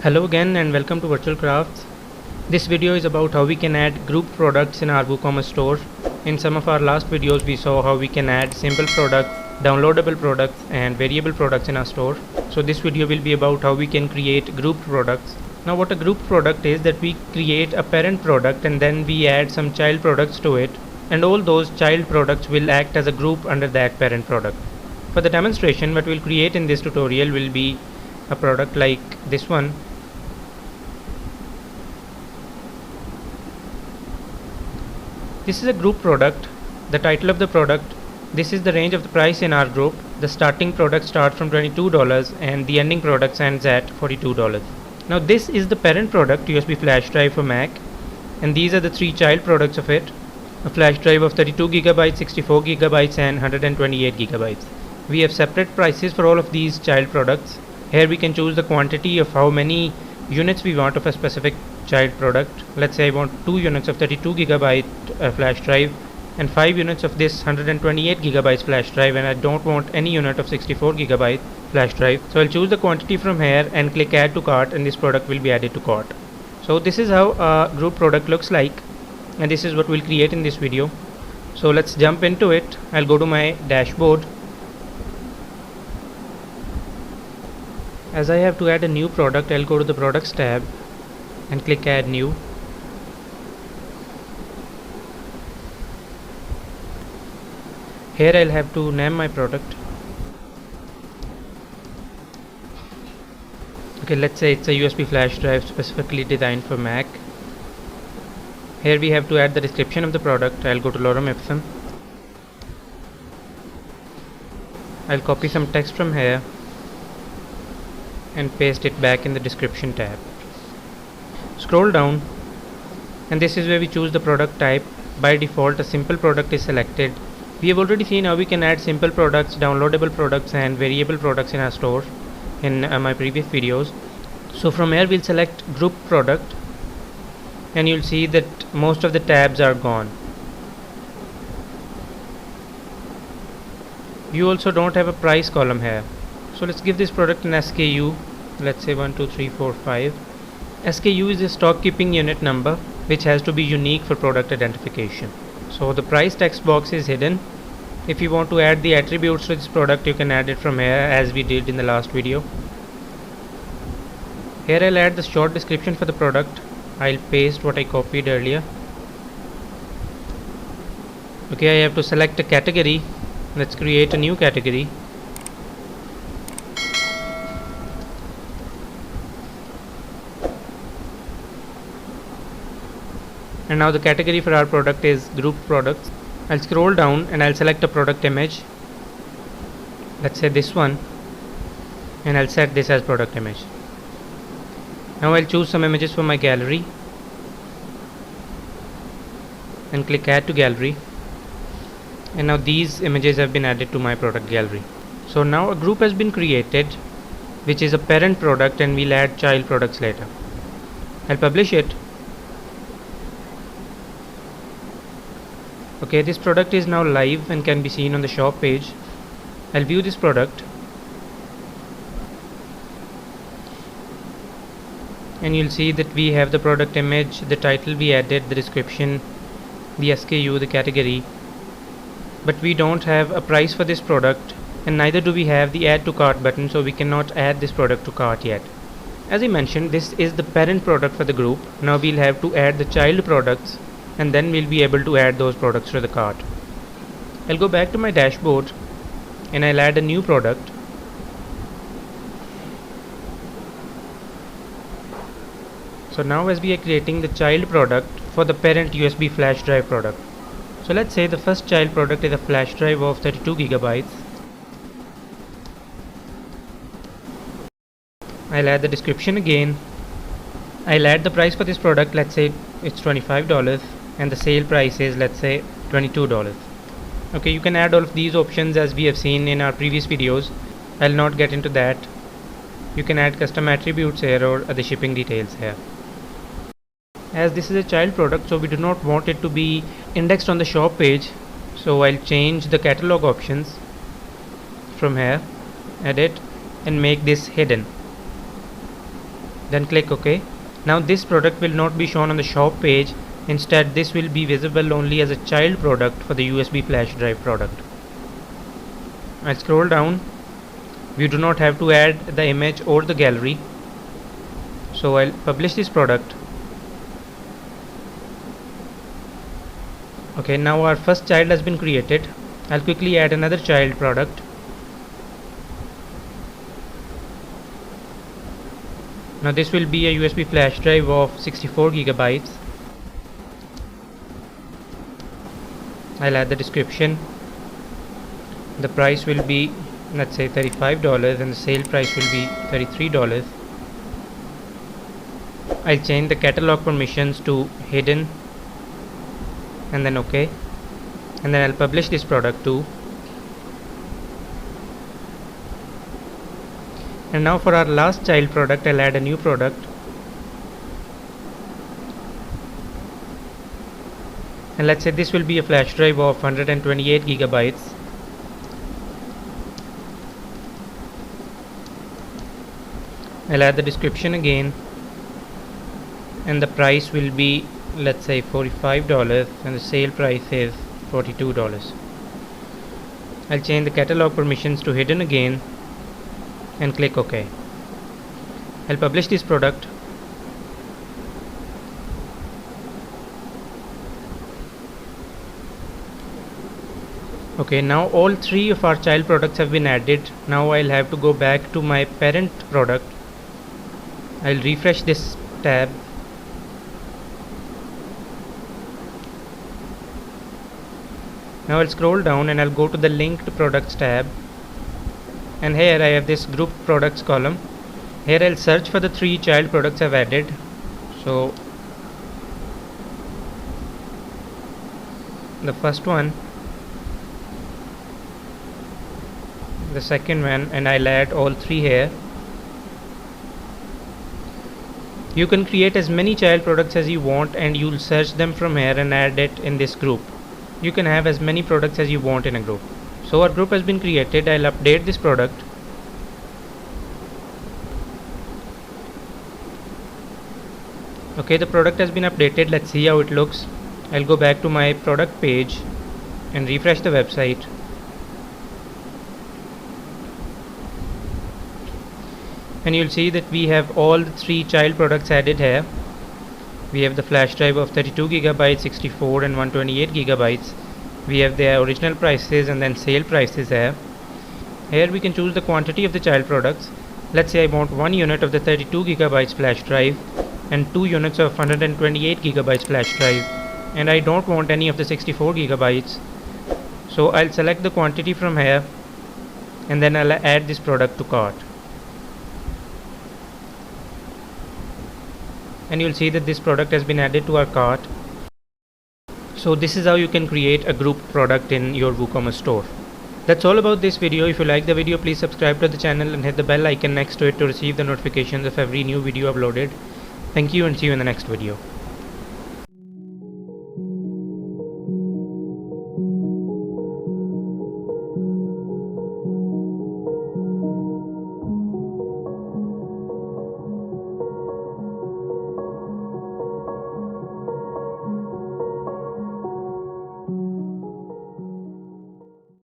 Hello again and welcome to Virtual Crafts. This video is about how we can add group products in our WooCommerce store. In some of our last videos we saw how we can add simple products, downloadable products and variable products in our store. So this video will be about how we can create group products. Now what a group product is that we create a parent product and then we add some child products to it, and all those child products will act as a group under that parent product. For the demonstration, what we'll create in this tutorial will be a product like this one. This is a group product. The title of the product, this is the range of the price in our group. The starting product starts from $22 and the ending product ends at $42. Now this is the parent product, USB flash drive for Mac, and these are the three child products of it. A flash drive of 32GB, 64GB and 128GB. We have separate prices for all of these child products. Here we can choose the quantity of how many units we want of a specific child product. Let's say I want 2 units of 32GB flash drive and 5 units of this 128GB flash drive, and I don't want any unit of 64GB flash drive. So I'll choose the quantity from here and click add to cart, and this product will be added to cart. So this is how a group product looks like, and this is what we'll create in this video. So let's jump into it. I'll go to my dashboard. As I have to add a new product, I'll go to the products tab and click add new. Here I'll have to name my product. Okay, let's say it's a USB flash drive specifically designed for Mac. Here we have to add the description of the product. I'll go to lorem ipsum. I'll copy some text from here and paste it back in the description tab. Scroll down, and this is where we choose the product type. By default a simple product is selected. We have already seen how we can add simple products, downloadable products and variable products in our store in my previous videos. So from here we'll select group product, and you'll see that most of the tabs are gone. You also don't have a price column here. So let's give this product an SKU. Let's say 1 2 3 4 5. SKU is a stock keeping unit number which has to be unique for product identification. So the price text box is hidden. If you want to add the attributes to this product, you can add it from here as we did in the last video. Here I'll add the short description for the product. I'll paste what I copied earlier. Okay, I have to select a category. Let's create a new category. And now the category for our product is group products. I'll scroll down and I'll select a product image. Let's say this one, and I'll set this as product image. Now I'll choose some images from my gallery and click add to gallery, and now these images have been added to my product gallery. So now a group has been created which is a parent product, and we'll add child products later. I'll publish it. Okay, this product is now live and can be seen on the shop page. I'll view this product, and you'll see that we have the product image, the title we added, the description, the SKU, the category, but we don't have a price for this product, and neither do we have the add to cart button, so we cannot add this product to cart yet. As I mentioned, this is the parent product for the group. Now we'll have to add the child products, and then we'll be able to add those products to the cart. I'll go back to my dashboard and I'll add a new product. So now as we are creating the child product for the parent USB flash drive product. So let's say the first child product is a flash drive of 32GB. I'll add the description again. I'll add the price for this product. Let's say it's $25 and the sale price is, let's say, $22. Okay, you can add all of these options as we have seen in our previous videos. I'll not get into that. You can add custom attributes here or the shipping details here. As this is a child product, so we do not want it to be indexed on the shop page, so I'll change the catalog options from here, edit, and make this hidden. then click OK. Now this product will not be shown on the shop page. Instead, this will be visible only as a child product for the USB flash drive product. I'll scroll down. We do not have to add the image or the gallery, so I'll publish this product. Okay, now our first child has been created. I'll quickly add another child product. Now this will be a USB flash drive of 64 gigabytes. I'll add the description. The price will be, let's say, $35 and the sale price will be $33. I'll change the catalog permissions to hidden and then OK, and then I'll publish this product too. And now for our last child product, I'll add a new product. And let's say this will be a flash drive of 128 gigabytes. I'll add the description again, and the price will be, let's say, $45 and the sale price is $42. I'll change the catalog permissions to hidden again and click OK. I'll publish this product. Okay, now all three of our child products have been added. Now I'll have to go back to my parent product. I'll refresh this tab. Now I'll scroll down and I'll go to the linked products tab, and here I have this group products column. Here I'll search for the three child products I've added. So the first one, the second one, and I'll add all three here. You can create as many child products as you want, and you'll search them from here and add it in this group. You can have as many products as you want in a group. So our group has been created. I'll update this product. Okay, the product has been updated. Let's see how it looks. I'll go back to my product page and refresh the website. And you'll see that we have all the three child products added here. We have the flash drive of 32 gigabytes, 64 and 128 gigabytes. We have their original prices and then sale prices here. Here we can choose the quantity of the child products. Let's say I want 1 unit of the 32 gigabytes flash drive and 2 units of 128 gigabytes flash drive, and I don't want any of the 64 gigabytes. So I'll select the quantity from here and then I'll add this product to cart. And you'll see that this product has been added to our cart. So this is how you can create a group product in your WooCommerce store. That's all about this video. If you like the video, please subscribe to the channel and hit the bell icon next to it to receive the notifications of every new video uploaded. Thank you and see you in the next video.